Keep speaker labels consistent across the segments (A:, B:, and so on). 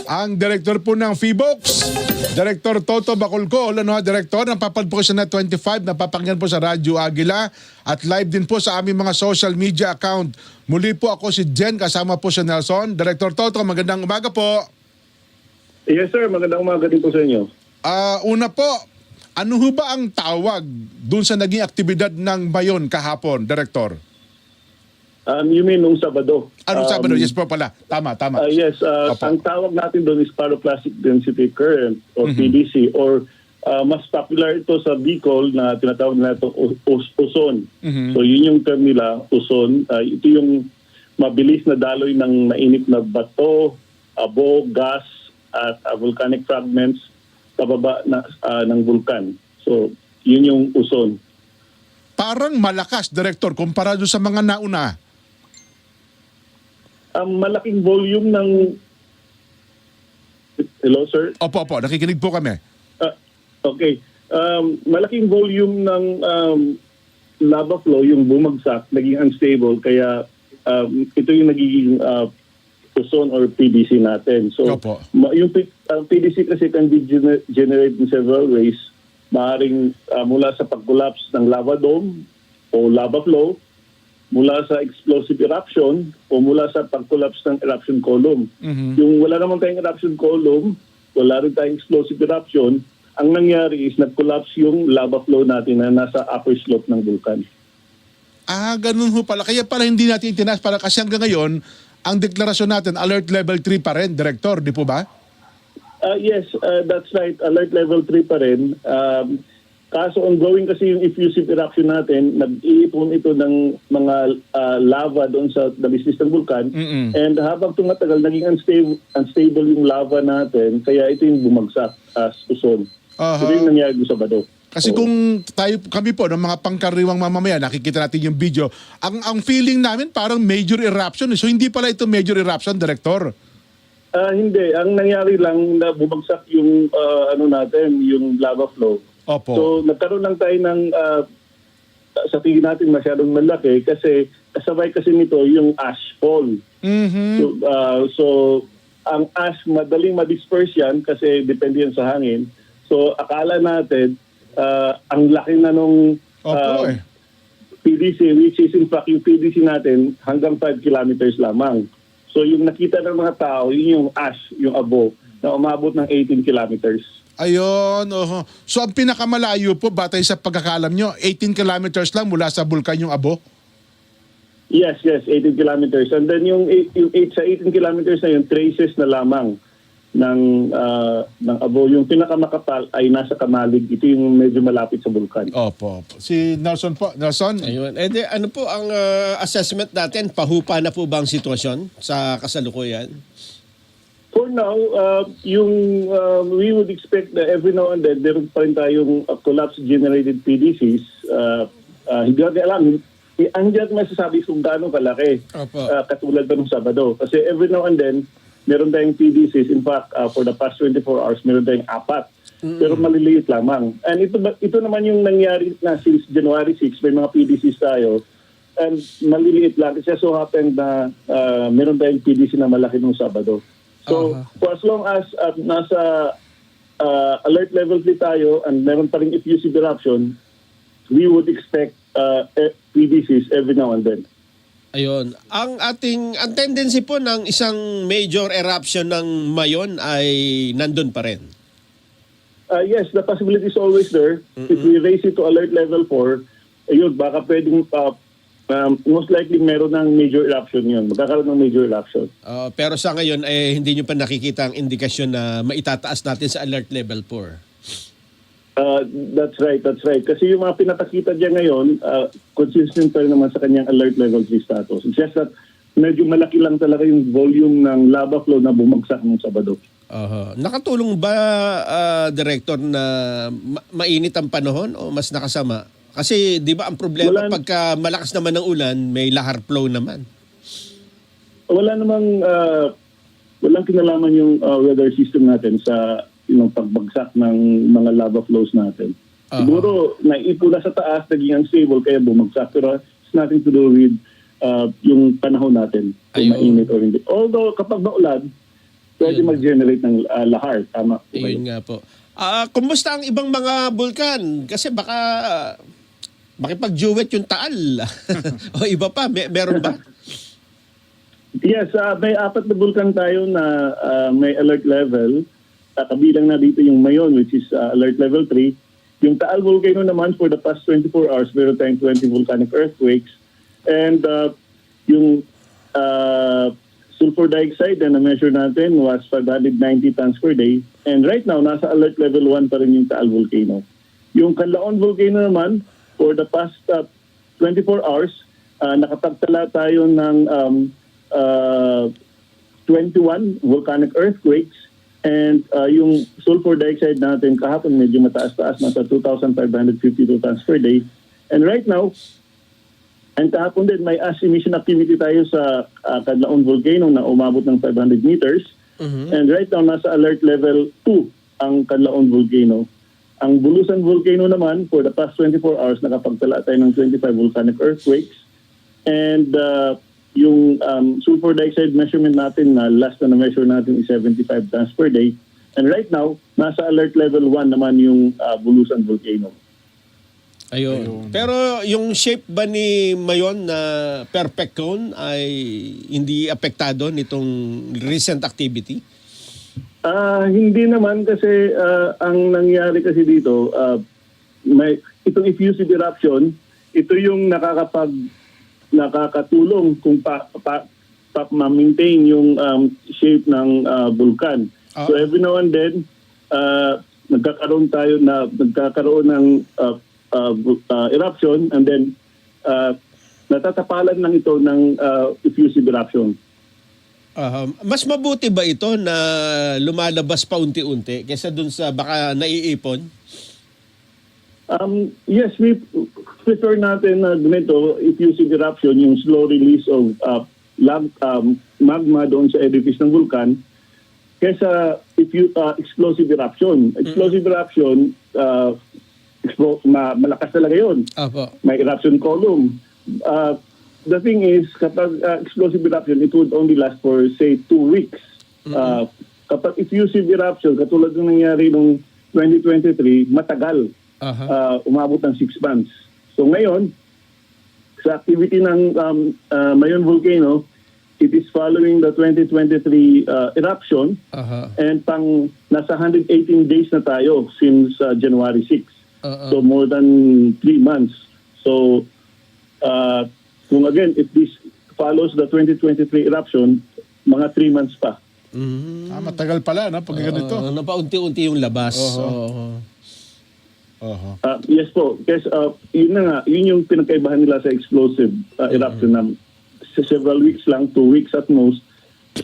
A: ang director po ng FIBOX, Director Toto Bacolcol, Director ng Papalpo siya na 25, napapakinggan po sa Radyo Agila at live din po sa aming mga social media account. Muli po ako si Jen, kasama po si Nelson. Director Toto, magandang umaga po.
B: Yes sir, magandang umaga din po sa inyo.
A: Una po, ano ho ba ang tawag dun sa naging aktibidad ng Mayon kahapon, Director?
B: You mean nung Sabado?
A: Anong Sabado? Yes po pala. Tama.
B: Yes, ang tawag natin doon is Paroplastic Density Current or PDC or mas popular ito sa Bicol na tinatawag na ito uson. So yun yung term nila, uson. Ito yung mabilis na daloy ng mainit na bato, abo, gas at volcanic fragments pababa ng vulkan. So yun yung uson.
A: Parang malakas, Director, kumpara doon sa mga nauna.
B: Malaking volume ng... Hello, sir?
A: Opo, nakikinig po kami.
B: Okay. Malaking volume ng lava flow, yung bumagsak, naging unstable, kaya ito yung nagiging uson or PDC natin. So,
A: Opo.
B: Yung PDC kasi can be generated in several ways. Maaaring mula sa pag-collapse ng lava dome o lava flow, mula sa explosive eruption o mula sa pag-collapse ng eruption column. Yung wala naman tayong eruption column, wala rin tayong explosive eruption, ang nangyari is nag-collapse yung lava flow natin na nasa upper slope ng vulkan.
A: Ganun ho pala. Kaya pala hindi natin itinaas para kasi hanggang ngayon, ang deklarasyon natin, alert level 3 pa rin, Director, di po ba?
B: Yes, that's right. Alert level 3 pa rin. Kaso ongoing kasi yung effusive eruption natin, nag-iipon ito ng mga lava doon sa nabisnis ng vulkan. And habang tumatagal, naging unstable yung lava natin, kaya ito yung bumagsak as uson. Ito yung nangyari sa Sabado.
A: Kasi kung kami po, ng mga pangkaraniwang mamamaya, nakikita natin yung video, ang feeling namin parang major eruption. So hindi pala ito major eruption, Director?
B: Hindi. Ang nangyari lang na bumagsak yung yung lava flow.
A: Opo.
B: So nagkaroon lang tayo ng sa tingin natin masyadong malaki kasi kasabay kasi nito yung ash fall. So ang ash madaling ma-disperse yan kasi depende yan sa hangin. So akala natin ang laki na nung PDC, which is in fact yung PDC natin hanggang 5 kilometers lamang. So yung nakita ng mga tao, yun yung ash, yung abo, na umabot ng 18 kilometers.
A: Ayun, So ang pinakamalayo po, batay sa pagkakalam nyo, 18 kilometers lang mula sa bulkan yung abo?
B: Yes, 18 kilometers. And then yung sa 18 kilometers na yun, traces na lamang ng abo. Yung pinakamakapal ay nasa Kamalig. Ito yung medyo malapit sa bulkan.
A: Opo. Si Nelson po. Nelson?
C: Ayun. Ano po ang assessment natin? Pahupa na po ba ang sitwasyon sa kasalukuyan?
B: For now, we would expect that every now and then, meron pa rin tayong collapse-generated PDCs. Hindi natin alam. Hindi natin masasabi kung gaano kalaki. Katulad ba ng Sabado. Kasi every now and then, meron tayong PDCs. In fact, for the past 24 hours, meron tayong 4. Pero maliliit lamang. And ito naman yung nangyari na since January 6, may mga PDCs tayo. And maliliit lang. Kasi so happened na meron tayong PDC na malaki nung Sabado. So, for as long as nasa alert level 3 tayo and meron pa rin effusive eruption, we would expect PDCs every now and then.
C: Ayun. Ang tendency po ng isang major eruption ng Mayon ay nandun pa rin.
B: Yes, the possibility is always there. If we raise it to alert level 4, ayun, baka pwedeng most likely meron ng major eruption yun. Magkakaroon ng major eruption.
C: Pero sa ngayon, hindi nyo pa nakikita ang indikasyon na maitataas natin sa alert level 4.
B: That's right. Kasi yung mga pinapakita dyan ngayon, consistent pa rin naman sa kanyang alert level 3 status. It's just that medyo malaki lang talaga yung volume ng lava flow na bumagsak ng Sabado.
C: Nakatulong ba, Director, na mainit ang panahon o mas nakasama? Kasi di ba ang problema pagka malakas naman ng ulan, may lahar flow naman.
B: Wala namang walang kinalaman yung weather system natin sa pagbagsak ng mga lava flows natin. Siguro naipon na sa taas, naging unstable kaya bumagsak. Pero it's nothing to do with yung panahon natin, kung mainit o hindi. Although kapag maulan, pwede mag-generate ng lahar. Tama po kayo.
C: Yun nga po. Kumusta ang ibang mga bulkan? Kasi baka makipag-duet yung Taal. O iba pa, meron ba?
B: Yes, may 4 na bulkan tayo na may alert level. Kabilang na dito yung Mayon, which is alert level 3. Yung Taal volcano naman, for the past 24 hours, meron tayong 20 volcanic earthquakes. And yung sulfur dioxide na na-measure natin was 590 tons per day. And right now, nasa alert level 1 pa rin yung Taal volcano. Yung Canlaon volcano naman, for the past 24 hours, nakapagtala tayo ng 21 volcanic earthquakes. And yung sulfur dioxide natin kahapon medyo mataas-taas, nasa 2,552 tons per day. And right now, and kahapon din, may ash emission activity tayo sa Canlaon volcano na umabot ng 500 meters. And right now, nasa alert level 2 ang Canlaon volcano. Ang Bulusan volcano naman, for the past 24 hours, nakapagtala tayo ng 25 volcanic earthquakes. And yung sulfur dioxide measurement natin na last na measure natin is 75 tons per day. And right now, nasa alert level 1 naman yung Bulusan volcano.
C: Ayun. Pero yung shape ba ni Mayon na perfect cone ay hindi apektado nitong recent activity?
B: Hindi naman kasi ang nangyari kasi dito, itong effusive eruption, ito yung nakakatulong kung ma-maintain yung shape ng vulkan. So every now and then, nagkakaroon ng eruption, and then natatapalan lang ito ng effusive eruption.
C: Mas mabuti ba ito na lumalabas pa unti-unti kaysa dun sa baka naiipon?
B: Yes, we prefer natin na ganito, effusive eruption, yung slow release of magma doon sa edifice ng vulkan, kaysa explosive eruption. Explosive eruption, malakas talaga yun.
C: Apo.
B: May eruption column. The thing is, kapag explosive eruption, it would only last for, say, 2 weeks. Kapag effusive eruption, katulad ng nangyari noong 2023, matagal. Umabot ng 6 months. So ngayon, sa activity ng Mayon volcano, it is following the 2023 eruption, and nasa 118 days na tayo since January 6. So more than 3 months. So kung again, if this follows the 2023 eruption, mga 3 months pa.
A: Matagal pala, no? Pag ganito.
C: Napaunti-unti yung labas.
B: Yes po. Kasi yun na nga, yun yung pinagkaibahan nila sa explosive eruption na sa several weeks lang, 2 weeks at most.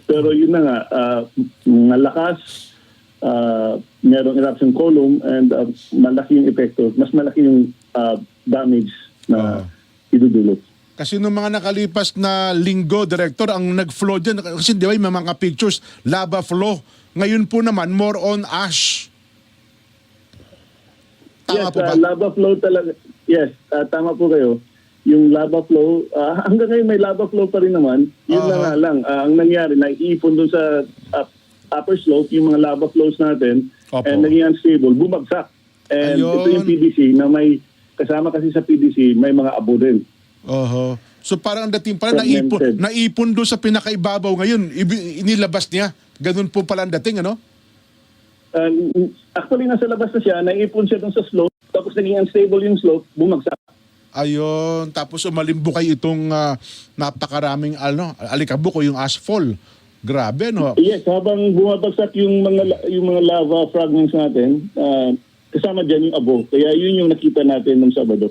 B: Pero yun na nga, malakas, merong eruption column, and malaki yung epekto. Mas malaki yung damage na idudulot.
A: Kasi nung mga nakalipas na linggo, Director, ang nag-flow dyan, kasi di ba yung mga pictures, lava flow. Ngayon po naman, more on ash. Tama po ba?
B: Lava flow talaga. Yes, tama po kayo. Yung lava flow, hanggang ngayon may lava flow pa rin naman. Yun na nga lang. Ang nangyari, naiipon dun sa upper slope, yung mga lava flows natin, and naging unstable, bumagsak. And ito yung PDC na may, kasama kasi sa PDC, may mga abo din.
A: So parang dating pala, naipon doon sa pinakaibabaw ngayon, inilabas niya. Ganun po pala ang dating, ano?
B: Actually, nasa labas na siya, naipon siya doon sa slope, tapos naging unstable yung slope, bumagsak.
A: Ayun, tapos umalimbukay itong napakaraming alikabok o yung ashfall. Grabe, no?
B: Yes, habang bumabagsak yung mga lava fragments natin, kasama dyan yung abo. Kaya yun yung nakita natin nung Sabado.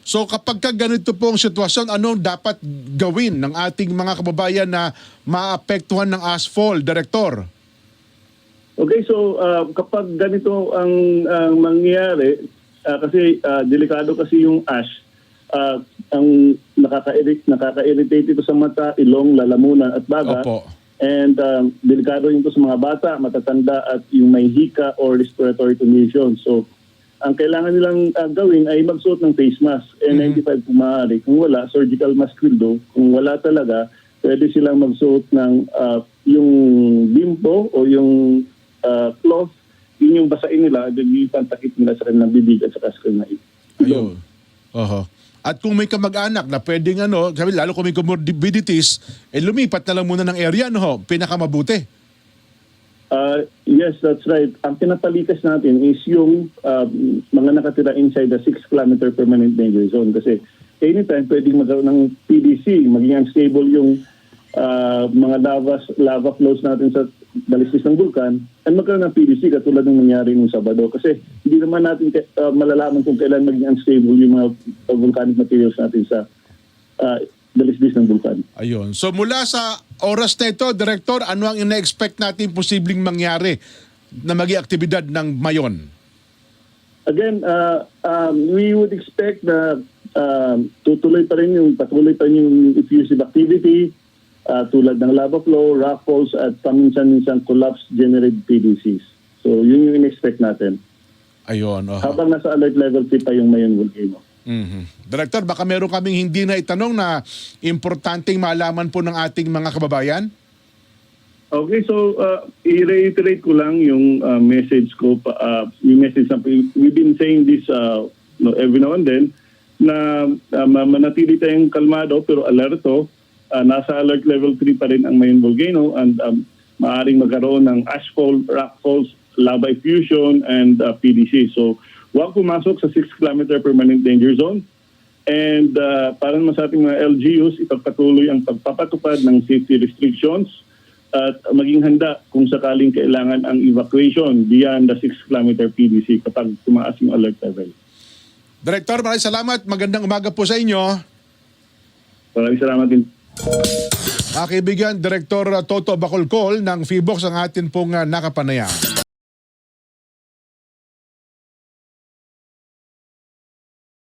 B: So kapag ganito po ang sitwasyon, ano dapat gawin ng ating mga kababayan na maapektuhan ng ashfall, Director? Okay, so kapag ganito ang mangyayari, kasi delikado kasi yung ash, ang nakaka-irritate ito sa mata, ilong, lalamunan at baga. And delikado ito sa mga bata, matatanda at yung may hika or respiratory condition. So ang kailangan nilang gawin ay magsuot ng face mask, N95 kung maaari. Kung wala, surgical mask will do. Kung wala talaga, pwede silang magsuot ng yung bimpo o yung cloth, yun yung basain nila, then yung pantakip nila sa kanilang bibig at sa kanilang
A: Ayun. Oho. At kung may kamag-anak na pwedeng sabi, lalo kung may comorbidities, lumipat na lang muna ng area, no? Pinakamabuti.
B: Yes, that's right. Ang pinapalikas natin is yung mga nakatira inside the 6-kilometer permanent danger zone kasi anytime pwedeng magkaroon ng PDC, maging unstable yung mga lava flows natin sa dalisdis ng bulkan at magkaroon ng PDC katulad ng nangyari nung Sabado kasi hindi naman natin malalaman kung kailan maging unstable yung mga volcanic materials natin sa dalisdis ng bulkan.
A: Ayun. So mula sa oras na ito, Director, ano ang ina-expect natin posibleng mangyari na maging aktibidad ng Mayon?
B: Again, we would expect na patuloy pa rin yung effusive activity tulad ng lava flow, rock falls at paminsan-minsan collapse-generated PDCs. So yun yung in-expect natin.
A: Ayun. Oho.
B: Habang nasa alert level 3 pa yung Mayon volcano.
A: Director, baka meron kaming hindi na itanong na importanteng malaman po ng ating mga kababayan?
B: Okay, so i-reiterate ko lang yung message ko, yung message na we've been saying this every now and then na manatili tayong kalmado pero alerto. Nasa alert level 3 pa rin ang Mayon volcano and maaaring magkaroon ng ashfall, rockfalls, lava effusion and PDC. So huwag pumasok sa 6-kilometer permanent danger zone. And para naman sa ating mga LGUs, ipagpatuloy ang pagpapatupad ng safety restrictions at maging handa kung sakaling kailangan ang evacuation beyond the 6-kilometer PDC kapag tumaas yung alert level.
A: Director, maraming salamat. Magandang umaga po sa inyo.
B: Maraming salamat din.
A: Kaibigan, Director Toto Bacolcol ng FIBOX ang atin pong nakapanayam.